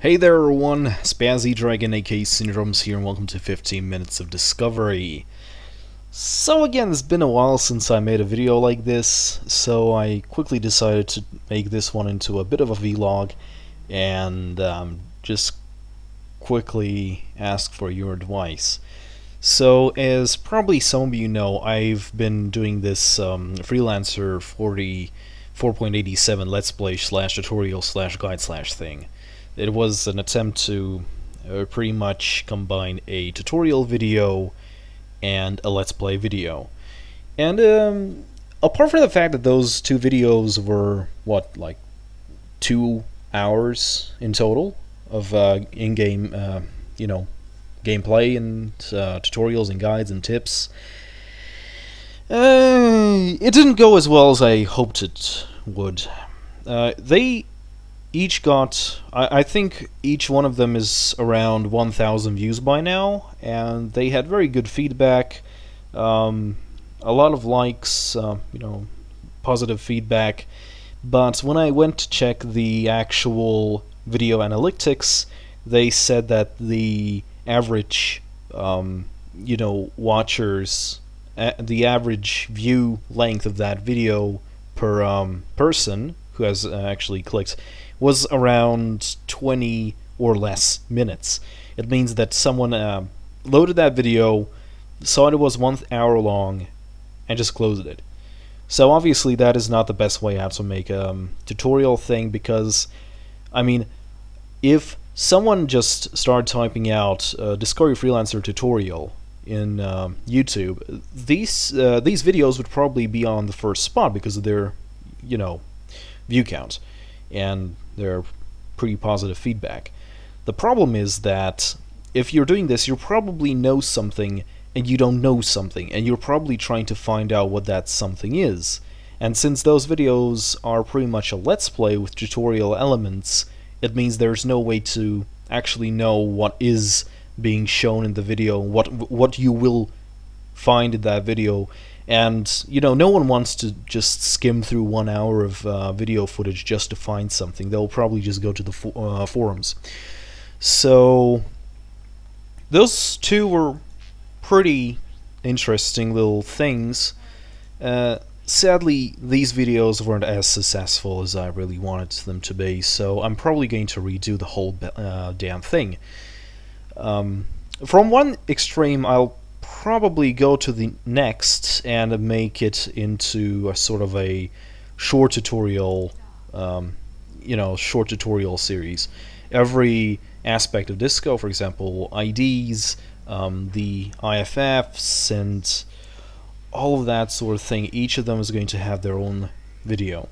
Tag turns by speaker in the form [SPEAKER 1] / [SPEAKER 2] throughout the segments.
[SPEAKER 1] Hey there everyone, Spazzy Dragon aka Syndromes here and welcome to 15 Minutes of Discovery. So again, it's been a while since I made a video like this, so I quickly decided to make this one into a bit of a vlog and just quickly ask for your advice. So as probably some of you know, I've been doing this Freelancer 4.87 Let's Play / tutorial / guide / thing. It was an attempt to pretty much combine a tutorial video and a Let's Play video. And apart from the fact that those two videos were, what, like 2 hours in total of in-game, gameplay and tutorials and guides and tips, it didn't go as well as I hoped it would. They each got, I think each one of them is around 1,000 views by now, and they had very good feedback, a lot of likes, positive feedback. But when I went to check the actual video analytics, they said that the average, watchers, the average view length of that video per person who has actually clicked was around 20 or less minutes. It means that someone loaded that video, saw it was 1 hour long, and just closed it. So obviously that is not the best way how to make a tutorial thing, because, I mean, if someone just started typing out Discovery Freelancer tutorial in YouTube, these videos would probably be on the first spot because of their, view count and their pretty positive feedback. The problem is that if you're doing this, you probably know something and you don't know something, and you're probably trying to find out what that something is. And since those videos are pretty much a Let's Play with tutorial elements, it means there's no way to actually know what is being shown in the video, what you will find in that video. And no one wants to just skim through 1 hour of video footage just to find something. They'll probably just go to the forums. So those two were pretty interesting little things. Sadly, these videos weren't as successful as I really wanted them to be, so I'm probably going to redo the whole damn thing. From one extreme, I'll probably go to the next and make it into a sort of a short tutorial, short tutorial series. Every aspect of Disco, for example, IDs, the IFFs, and all of that sort of thing, each of them is going to have their own video.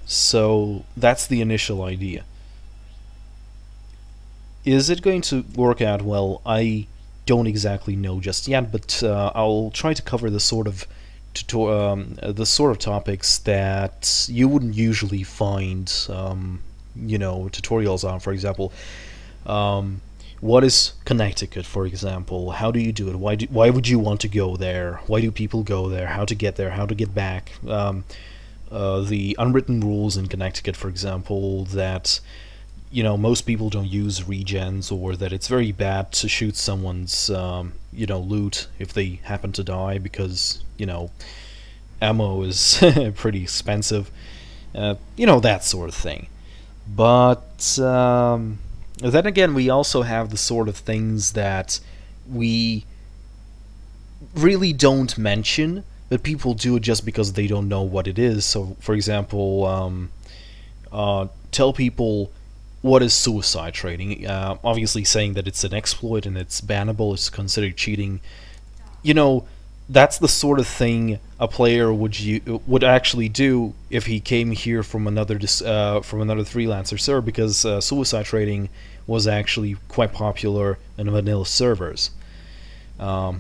[SPEAKER 1] So that's the initial idea. Is it going to work out well? I don't exactly know just yet, but I'll try to cover the sort of topics that you wouldn't usually find, tutorials on. For example, what is Connecticut? For example, how do you do it? Why would you want to go there? Why do people go there? How to get there? How to get back? The unwritten rules in Connecticut, for example, that most people don't use regens, or that it's very bad to shoot someone's, loot if they happen to die, because, ammo is pretty expensive, that sort of thing. But then again, we also have the sort of things that we really don't mention, but people do it just because they don't know what it is. So, for example, tell people what is suicide trading. Obviously saying that it's an exploit and it's bannable, it's considered cheating. That's the sort of thing a player would actually do if he came here from another Freelancer server, because suicide trading was actually quite popular in vanilla servers. I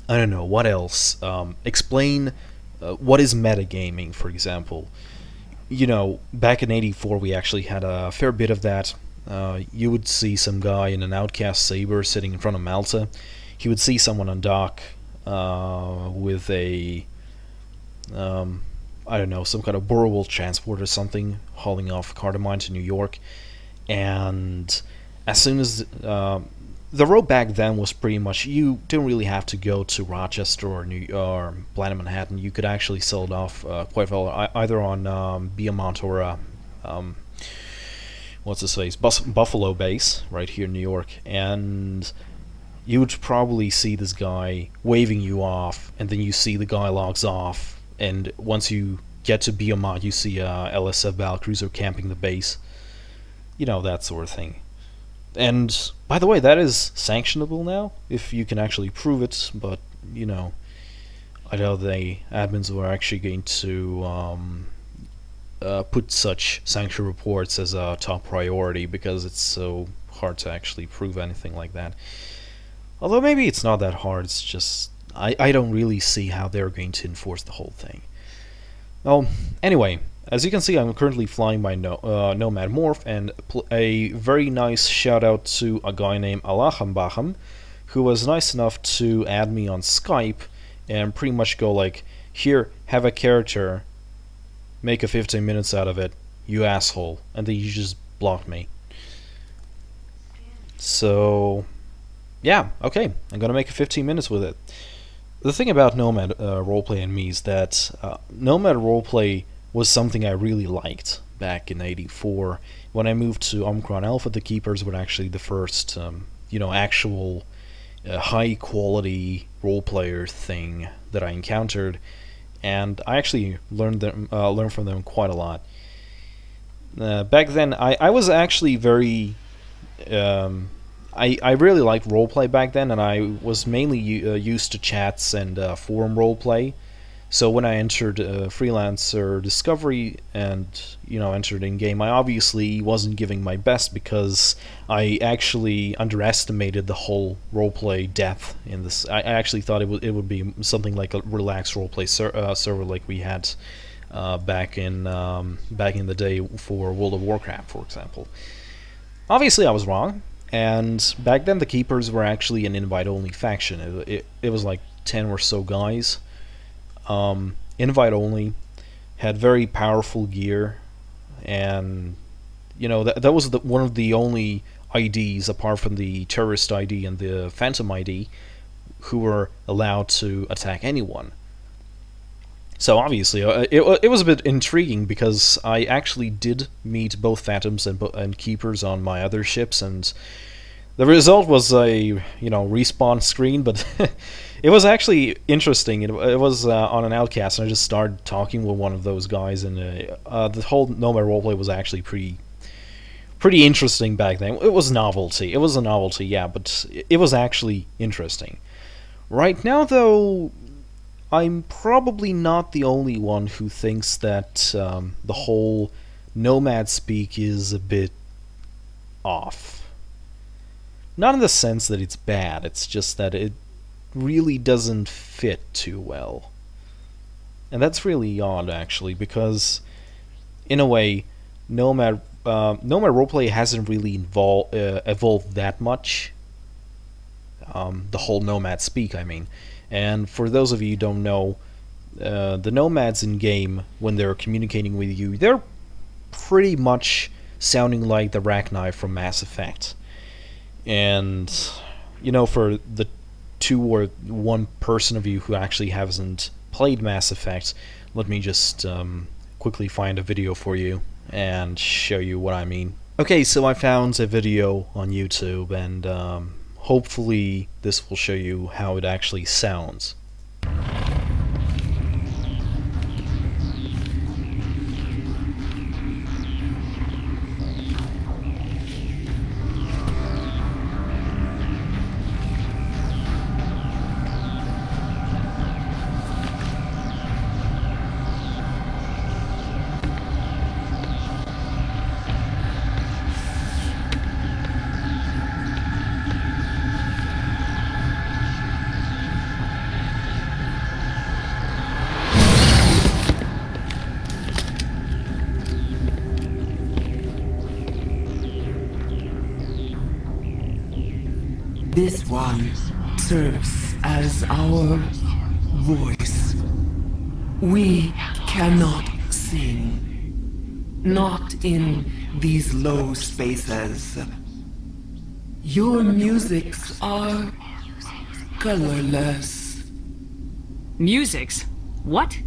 [SPEAKER 1] don't know, what else? Explain what is metagaming, for example. Back in '84 we actually had a fair bit of that. You would see some guy in an Outcast Saber sitting in front of Malta. He would see someone on dock with a I don't know, some kind of borrowable transport or something, hauling off Cardamine to New York. And as soon as the road back then was pretty much, you didn't really have to go to Rochester or Planet Manhattan. You could actually sell it off quite well, either on Beaumont or what's his face, Buffalo base right here in New York, and you would probably see this guy waving you off, and then you see the guy logs off, and once you get to Beaumont, you see LSF Battlecruiser camping the base. You know, that sort of thing. And, by the way, that is sanctionable now, if you can actually prove it, but, you know, I know the admins were actually going to put such sanction reports as a top priority, because it's so hard to actually prove anything like that. Although maybe it's not that hard, it's just, I don't really see how they're going to enforce the whole thing. Well, anyway, as you can see, I'm currently flying my Nomad Morph, and a very nice shout out to a guy named Alachambacham, who was nice enough to add me on Skype and pretty much go like, here, have a character, make a 15 minutes out of it, you asshole, and then you just blocked me. So, yeah, okay, I'm gonna make 15 minutes with it. The thing about Nomad roleplay and me is that Nomad roleplay was something I really liked back in '84. When I moved to Omicron Alpha, the Keepers were actually the first, you know, actual high-quality roleplayer thing that I encountered, and I actually learned from them quite a lot. Back then, I was actually very I really liked roleplay back then, and I was mainly used to chats and forum roleplay. So when I entered Freelancer Discovery and, you know, entered in game, I obviously wasn't giving my best because I actually underestimated the whole roleplay depth in this. I actually thought it would be something like a relaxed roleplay server like we had back in the day for World of Warcraft, for example. Obviously, I was wrong. And back then, the Keepers were actually an invite-only faction. It was like 10 or so guys. Invite-only, had very powerful gear, and, you know, that was one of the only IDs, apart from the Terrorist ID and the Phantom ID, who were allowed to attack anyone. So obviously, it was a bit intriguing, because I actually did meet both Phantoms and Keepers on my other ships, and the result was a, you know, respawn screen, but it was actually interesting. It was on an Outcast, and I just started talking with one of those guys, and the whole Nomad roleplay was actually pretty interesting back then. It was novelty. It was a novelty, yeah, but it was actually interesting. Right now, though, I'm probably not the only one who thinks that the whole Nomad speak is a bit off. Not in the sense that it's bad, it's just that it really doesn't fit too well. And that's really odd, actually, because, in a way, Nomad roleplay hasn't really evolved that much. The whole Nomad speak, I mean. And for those of you who don't know, the Nomads in game, when they're communicating with you, they're pretty much sounding like the Rachni from Mass Effect. And, you know, for the 2 or 1 person of you who actually hasn't played Mass Effect, let me just quickly find a video for you and show you what I mean. Okay, so I found a video on YouTube, and hopefully this will show you how it actually sounds.
[SPEAKER 2] This one serves as our voice. We cannot sing. Not in these low spaces. Your musics are colorless.
[SPEAKER 3] Musics? What?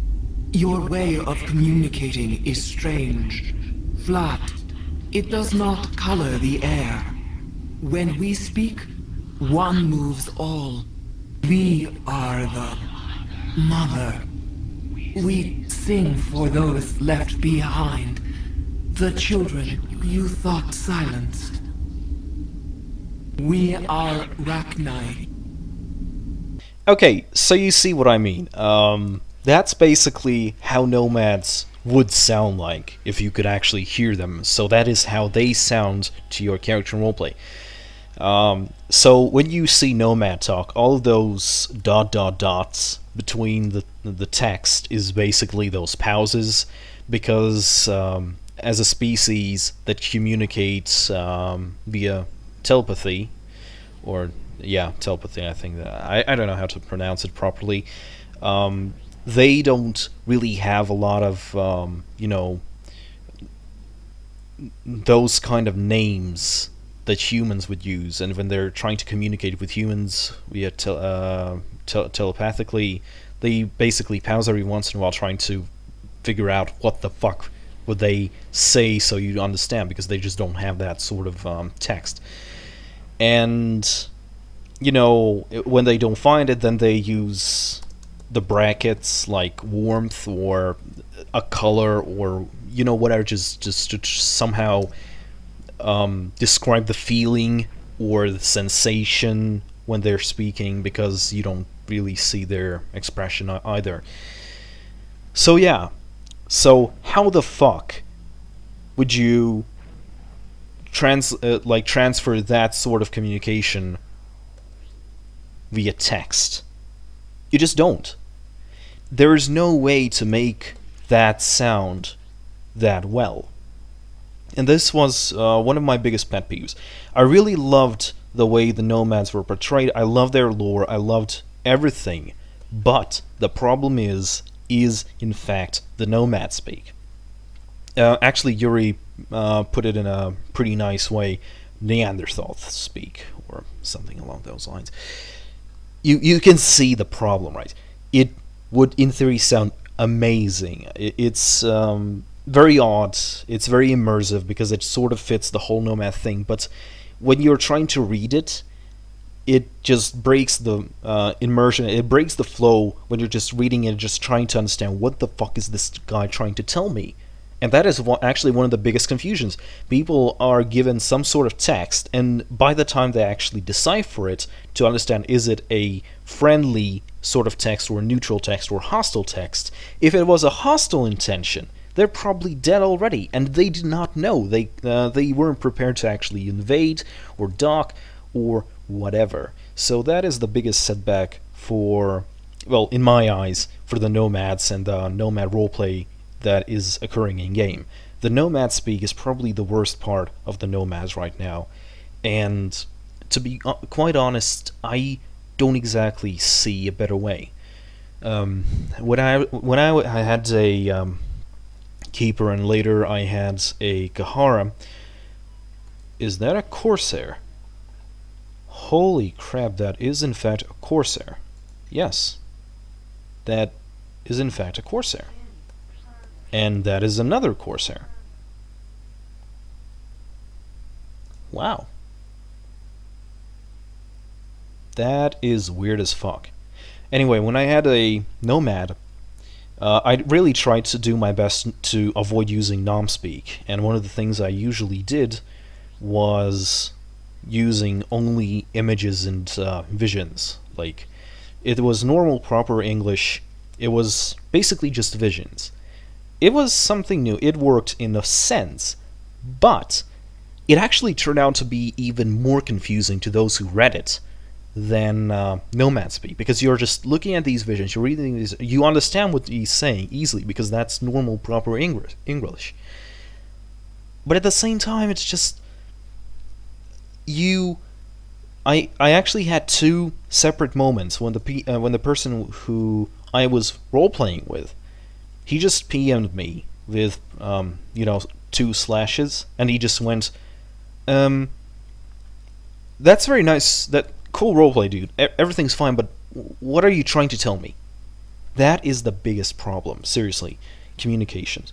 [SPEAKER 2] Your way of communicating is strange. Flat. It does not color the air. When we speak, one moves all. We are the mother. We sing for those left behind. The children you thought silenced. We are Rachni.
[SPEAKER 1] Okay, so you see what I mean. That's basically how Nomads would sound like if you could actually hear them. So that is how they sound to your character in roleplay. So when you see Nomad talk, all of those ... dots between the text is basically those pauses, because as a species that communicates via telepathy, or yeah, telepathy, I think that I don't know how to pronounce it properly. They don't really have a lot of you know, those kind of names that humans would use, and when they're trying to communicate with humans via telepathically, they basically pause every once in a while trying to figure out what the fuck would they say so you understand, because they just don't have that sort of text. And you know, when they don't find it, then they use the brackets like warmth or a color, or you know, whatever, just to somehow describe the feeling or the sensation when they're speaking, because you don't really see their expression either. So yeah, so how the fuck would you transfer that sort of communication via text? You just don't. There is no way to make that sound that well. And this was one of my biggest pet peeves. I really loved the way the Nomads were portrayed. I loved their lore. I loved everything. But the problem is in fact the Nomad speak. Actually, Yuri put it in a pretty nice way. Neanderthal speak, or something along those lines. You can see the problem, right? It would, in theory, sound amazing. It's very odd. It's very immersive because it sort of fits the whole Nomad thing. But when you're trying to read it, it just breaks the immersion. It breaks the flow when you're just reading it, just trying to understand what the fuck is this guy trying to tell me. And that is actually one of the biggest confusions. People are given some sort of text, and by the time they actually decipher it to understand, is it a friendly sort of text or a neutral text or hostile text, if it was a hostile intention, they're probably dead already, and they did not know. They weren't prepared to actually invade or dock or whatever. So that is the biggest setback for, well, in my eyes, for the Nomads and the Nomad roleplay that is occurring in game. The Nomad speak is probably the worst part of the Nomads right now, and to be quite honest, I don't exactly see a better way. When I had a keeper, and later I had a Kahara. Is that a Corsair? Holy crap, that is in fact a Corsair. Yes, that is in fact a Corsair. And that is another Corsair. Wow. That is weird as fuck. Anyway, when I had a Nomad, I really tried to do my best to avoid using Nomspeak, and one of the things I usually did was using only images and visions. Like, it was normal, proper English. It was basically just visions. It was something new. It worked in a sense, but it actually turned out to be even more confusing to those who read it than Nomad speak, because you're just looking at these visions, you're reading these, you understand what he's saying easily because that's normal, proper English. But at the same time, it's just I actually had two separate moments when the person who I was role playing with he just PM'd me with, you know, 2 slashes, and he just went, that's very nice, that cool roleplay, dude. Everything's fine, but what are you trying to tell me? That is the biggest problem, seriously. Communications.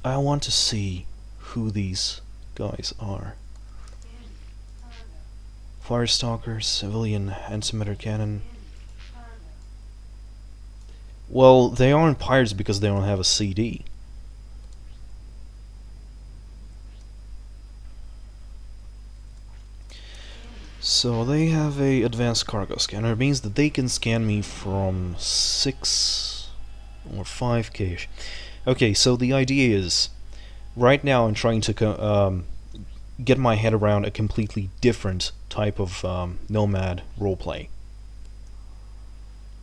[SPEAKER 1] I want to see who these guys are. Firestalker, civilian, antimatter cannon. Well, they aren't pirates because they don't have a CD. So they have a advanced cargo scanner. It means that they can scan me from 6 or 5K. Okay, so the idea is, right now I'm trying to get my head around a completely different type of Nomad roleplay.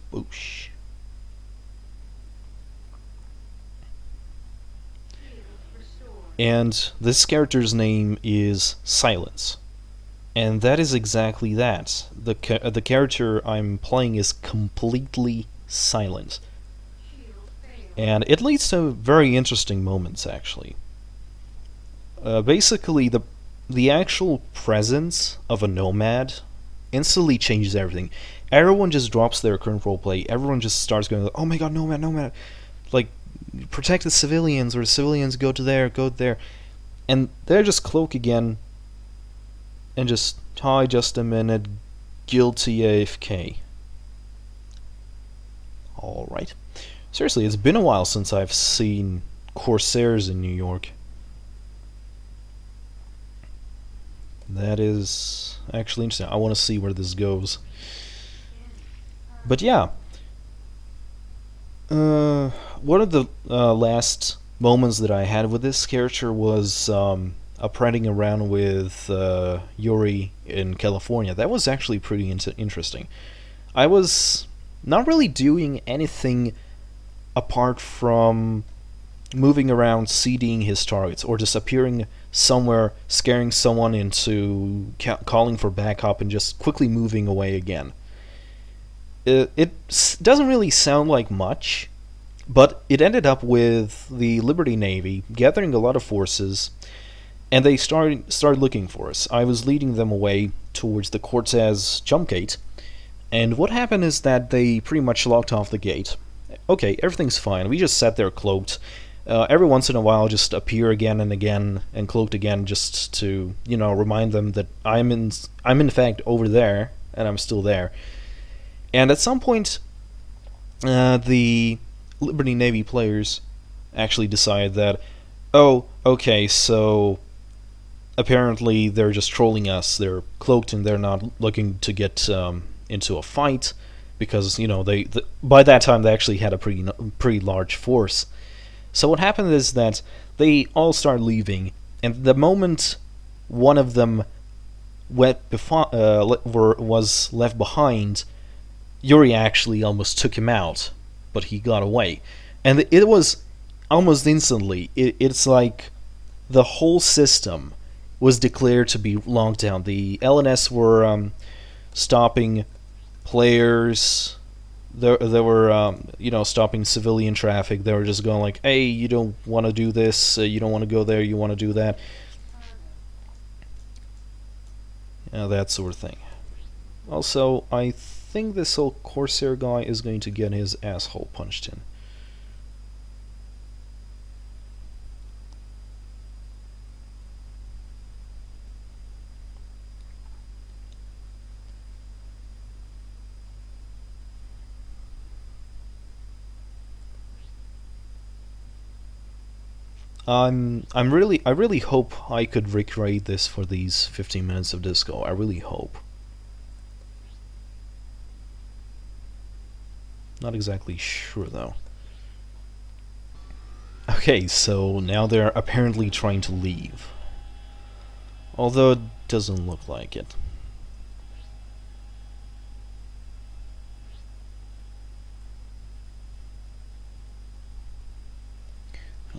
[SPEAKER 1] Whoosh. And this character's name is Silence. And that is exactly that. The character I'm playing is completely silent. And it leads to very interesting moments, actually. Basically, the actual presence of a Nomad instantly changes everything. Everyone just drops their current roleplay. Everyone just starts going, oh my god, Nomad, Nomad. Like, protect the civilians, or civilians go to there, go there. And they're just cloak again. And just, hi, just a minute, guilty AFK. Alright. Seriously, it's been a while since I've seen Corsairs in New York. That is actually interesting. I want to see where this goes. But yeah. One of the last moments that I had with this character was parading around with Yuri in California. That was actually pretty interesting. I was not really doing anything apart from moving around, CDing his targets, or just appearing somewhere, scaring someone into calling for backup, and just quickly moving away again. It doesn't really sound like much, but it ended up with the Liberty Navy gathering a lot of forces, and they started looking for us. I was leading them away towards the Corsairs jump gate, and what happened is that they pretty much locked off the gate. Okay, everything's fine. We just sat there cloaked. Every once in a while, just appear again and again, and cloaked again, just to, you know, remind them that I'm in fact over there, and I'm still there. And at some point, the Liberty Navy players actually decide that, oh, okay, so apparently they're just trolling us. They're cloaked and they're not looking to get into a fight, because, you know, by that time they actually had a pretty large force. So what happened is that they all started leaving, and the moment one of them was left behind, Yuri actually almost took him out, but he got away. And it was almost instantly. It's like the whole system was declared to be locked down. The LNS were stopping players. They were you know, stopping civilian traffic. They were just going like, hey, you don't want to do this, you don't want to go there, you want to do that. That sort of thing. Also, I think this whole Corsair guy is going to get his asshole punched in. I really hope I could recreate this for these 15 minutes of disco. I really hope. Not exactly sure though. Okay, so now they're apparently trying to leave. Although it doesn't look like it.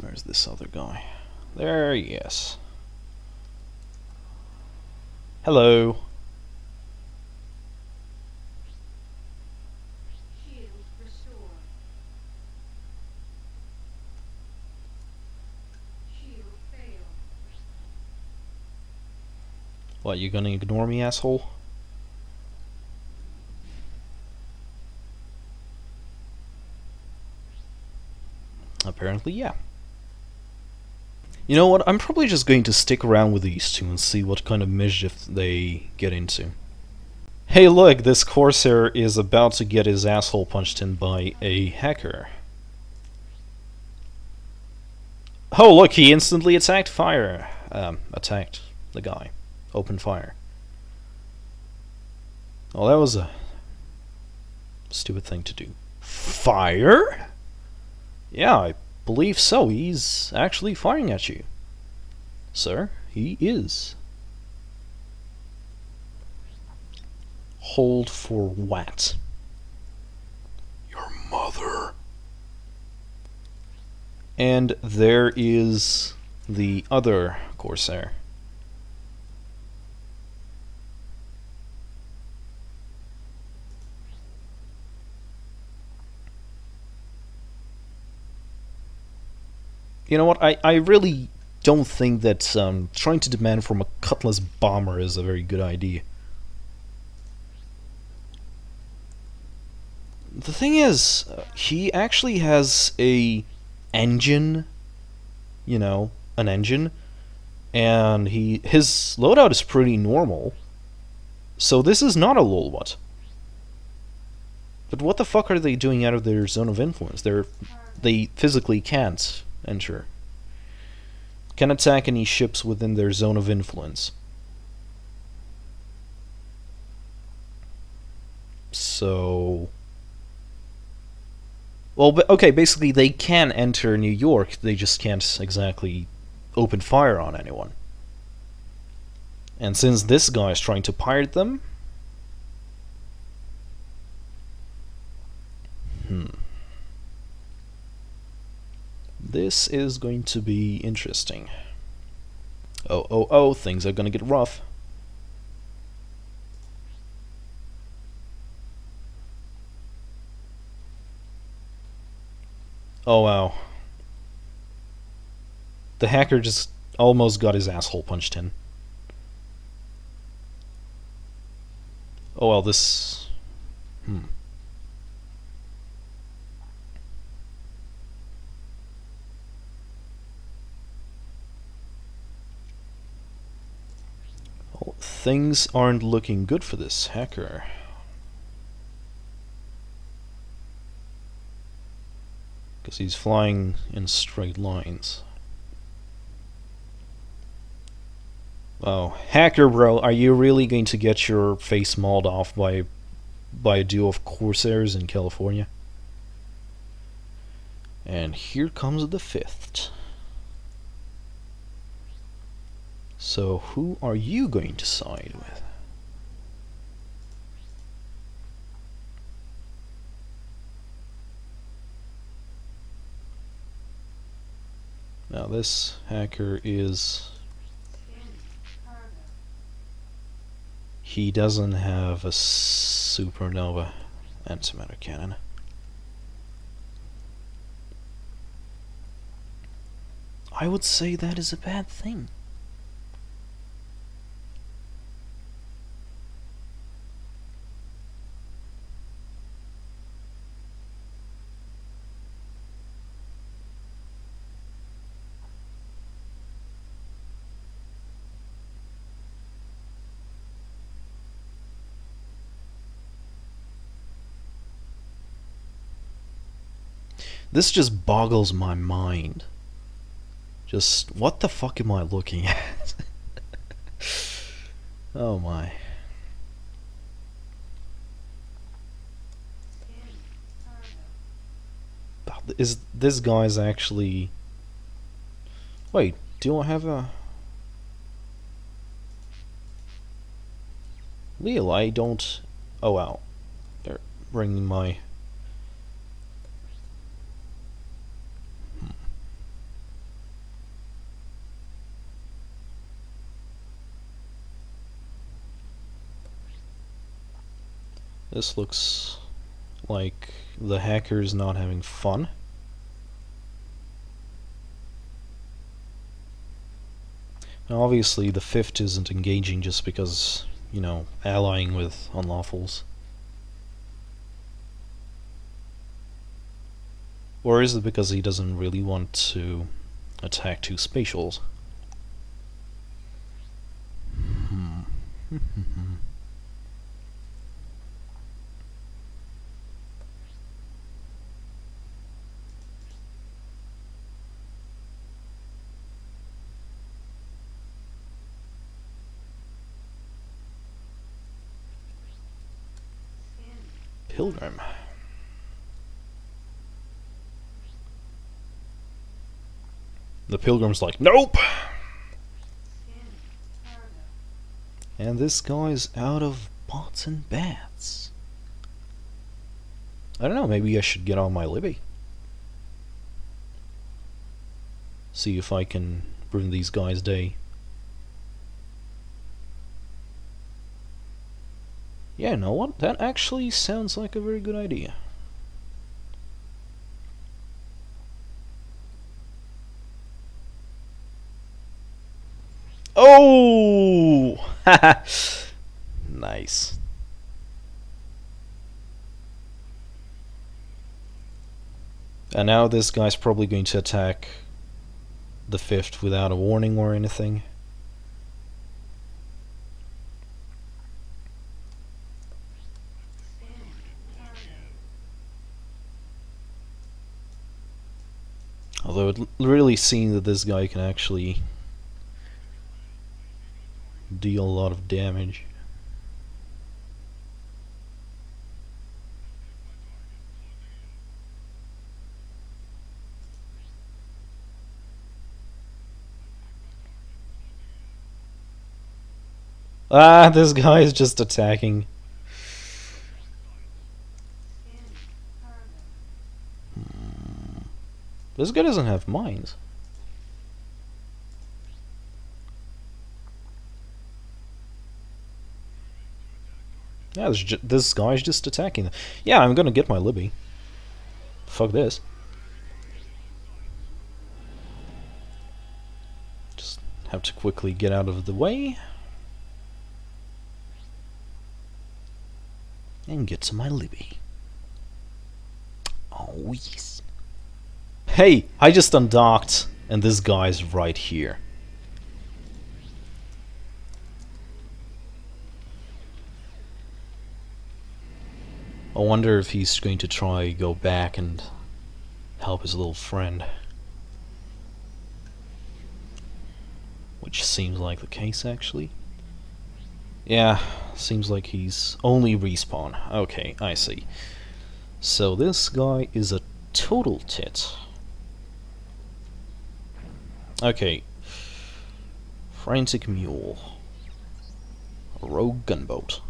[SPEAKER 1] Where's this other guy? There he is. Hello. What, you gonna ignore me, asshole? Apparently, yeah. You know what, I'm probably just going to stick around with these two and see what kind of mischief they get into. Hey look, this Corsair is about to get his asshole punched in by a hacker. Oh look, he instantly attacked the guy. Opened fire. Oh, that was a stupid thing to do. Fire? Yeah, I believe so. He's actually firing at you. Sir, he is. Hold for what? Your mother. And there is the other Corsair. You know what, I really don't think that trying to demand from a Cutlass bomber is a very good idea. The thing is, he actually has a engine, you know, an engine, and his loadout is pretty normal, so this is not a lolbot. But what the fuck are they doing out of their zone of influence? They physically can't enter. Can attack any ships within their zone of influence. So... well, okay, basically they can enter New York, they just can't exactly open fire on anyone. And since this guy is trying to pirate them... this is going to be interesting. Oh, things are gonna get rough. Oh wow. The hacker just almost got his asshole punched in. Oh well, this... well, things aren't looking good for this hacker. Because he's flying in straight lines. Oh, hacker bro, are you really going to get your face mauled off by a duo of Corsairs in California? And here comes the fifth. So who are you going to side with? Now this hacker is... he doesn't have a supernova antimatter cannon. I would say that is a bad thing. This just boggles my mind. Just, what the fuck am I looking at? Oh my. Is this guy's actually... wait, do I have a... Leo, I don't... oh wow. They're bringing my... This looks like the hacker's not having fun. Now, obviously, the fifth isn't engaging just because, you know, allying with unlawfuls. Or is it because he doesn't really want to attack two spatials? Pilgrim. The Pilgrim's like, nope! And this guy's out of pots and bats. I don't know, maybe I should get on my Libby. See if I can ruin these guys' day. Yeah, you know what? That actually sounds like a very good idea. Oh! Nice. And now this guy's probably going to attack the fifth without a warning or anything. Although it really seems that this guy can actually deal a lot of damage. Ah, this guy is just attacking. This guy doesn't have mines. Yeah, this guy's just attacking. Yeah, I'm gonna get my Libby. Fuck this. Just have to quickly get out of the way. And get to my Libby. Oh, yes. Hey, I just undocked, and this guy's right here. I wonder if he's going to try go back and help his little friend. Which seems like the case, actually. Yeah, seems like he's only respawn. Okay, I see. So this guy is a total tit. Okay. Frantic Mule. A rogue gunboat.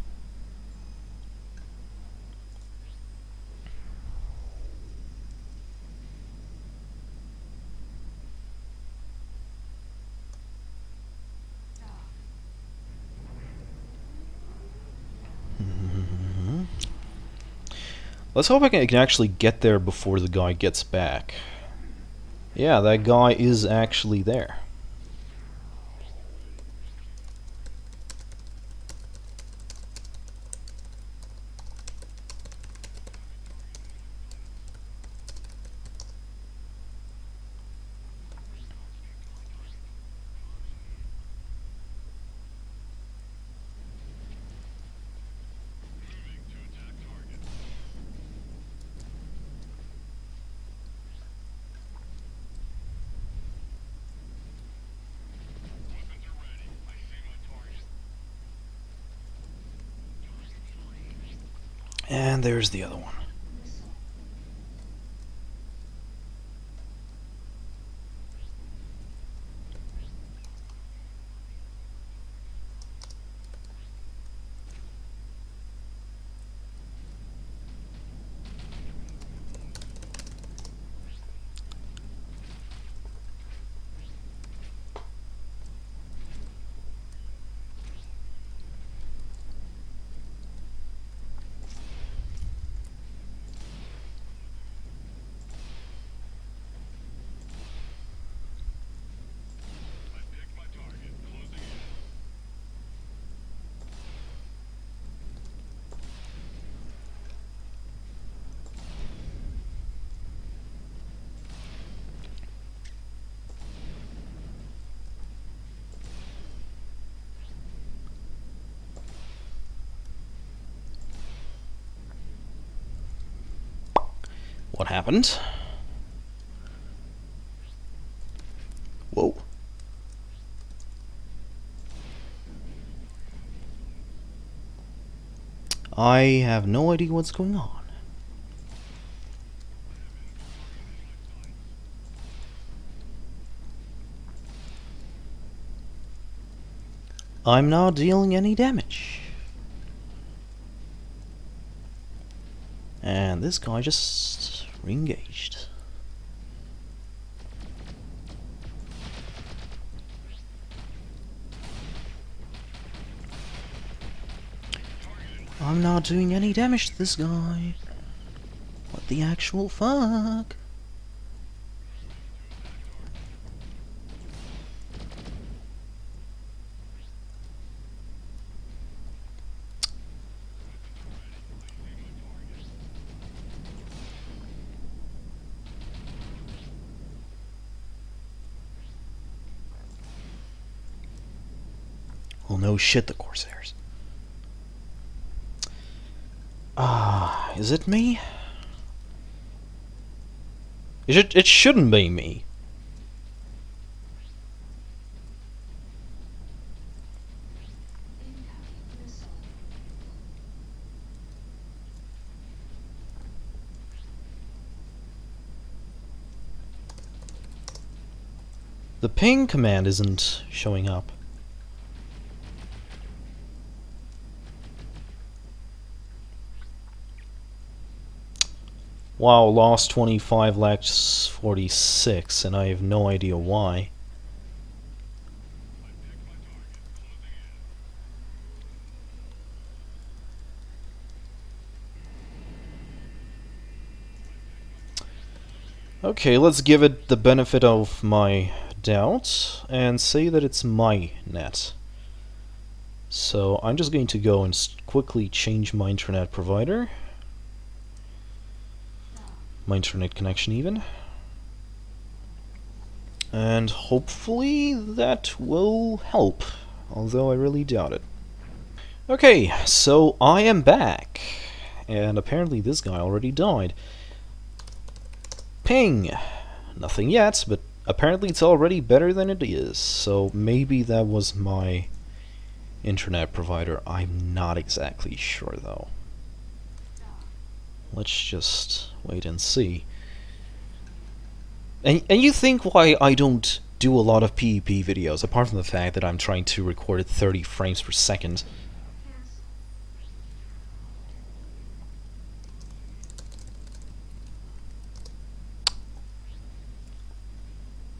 [SPEAKER 1] Let's hope I can actually get there before the guy gets back. Yeah, that guy is actually there. And there's the other one. what happened. Whoa. I have no idea what's going on. I'm not dealing any damage. And this guy just re-engaged. I'm not doing any damage to this guy. What the actual fuck? Well, no shit, the Corsairs. Is it me? It shouldn't be me. The ping command isn't showing up. Wow, lost 25, lacked 46, and I have no idea why. Okay, let's give it the benefit of my doubt and say that it's my net. So I'm just going to go and quickly change my internet provider. My internet connection even. And hopefully that will help, although I really doubt it. Okay, so I am back. And apparently this guy already died. Ping! Nothing yet, but apparently it's already better than it is. So maybe that was my internet provider. I'm not exactly sure though. Let's just wait and see. And you think why I don't do a lot of PvP videos, apart from the fact that I'm trying to record at 30 frames per second.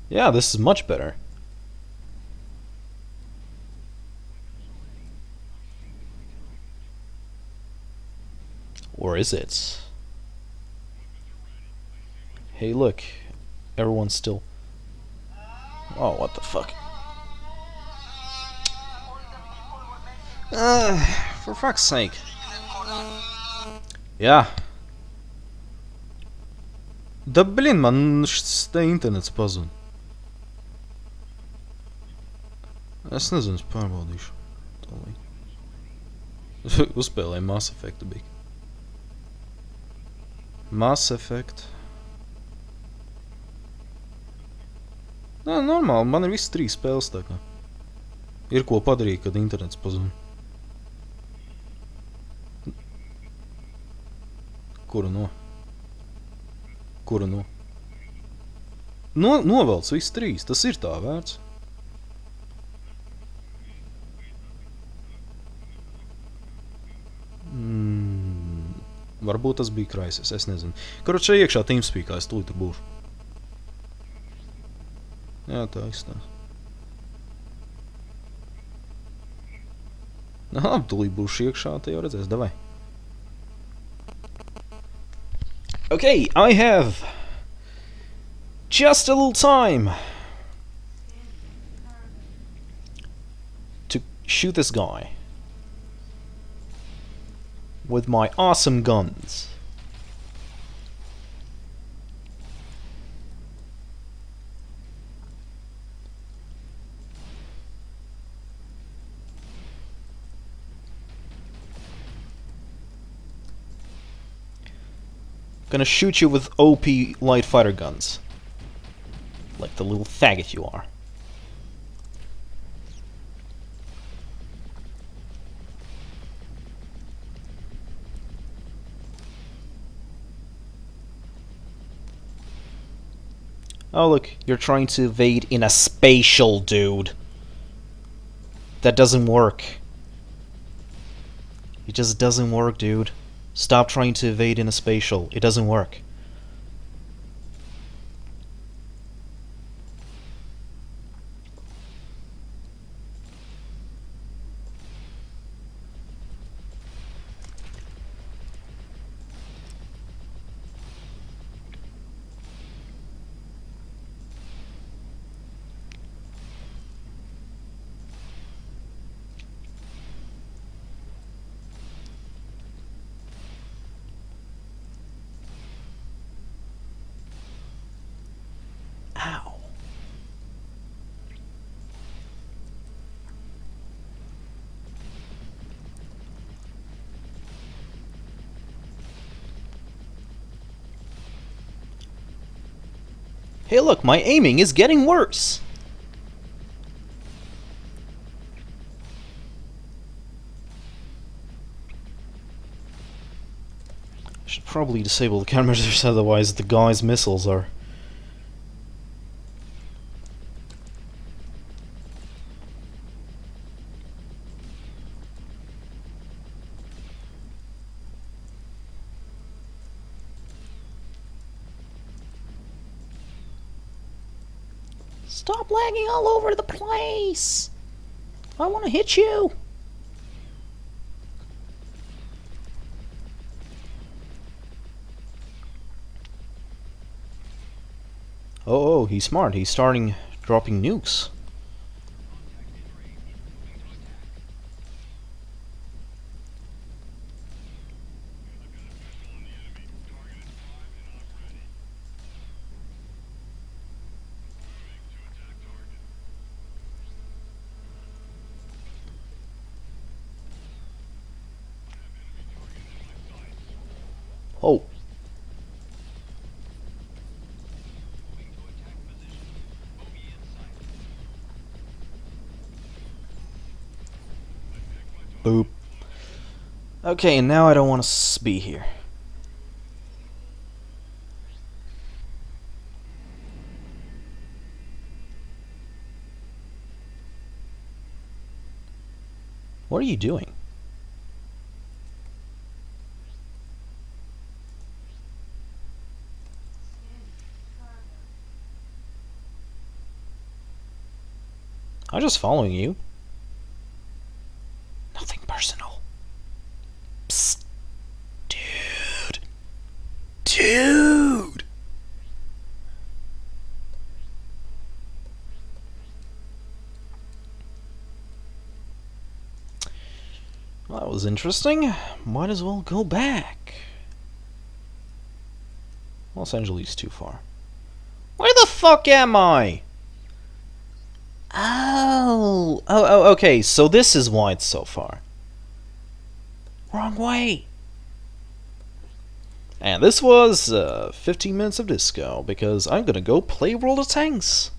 [SPEAKER 1] Yeah, this is much better. Or is it? Hey, look. Everyone's still... Oh, what the fuck? For fuck's sake. Yeah. Да блин, man šitā internets pazud. Es nezinu, es pārbaudīšu. Uzspēlēju Mass Effect bija. Mass Effect. Nē, normāli, man ir viss 3 spēles tā kā. Ir ko padarīt, kad internets pazud. Kura no? Kura no? Novelc viss 3, tas ir tā vērts. Varbūt tas bija Crisis, es nezinu. Karoče iekšā Nomspeakā, es tūlīt tur būšu. Jā, tā izstās. Aha, tūlīt būšu iekšā, te jau redzēs, davai. Okay, I have just a little time to shoot this guy with my awesome guns. Gonna shoot you with OP light fighter guns. Like the little faggot you are. Oh look, you're trying to evade in a spatial, dude. That doesn't work. It just doesn't work, dude. Stop trying to evade in a spatial. It doesn't work. Ow. Hey look, my aiming is getting worse! I should probably disable the countermeasures, otherwise the guy's missiles are... Stop lagging all over the place! I want to hit you! Oh, he's smart. He's starting dropping nukes. Oh. Boop. Okay, and now I don't want to be here. What are you doing? I'm just following you. Nothing personal. Psst. Dude. Dude! Well, that was interesting. Might as well go back. Los Angeles is too far. Where the fuck am I? Oh, okay, so this is why it's so far. Wrong way. And this was 15 minutes of disco, because I'm gonna go play World of Tanks.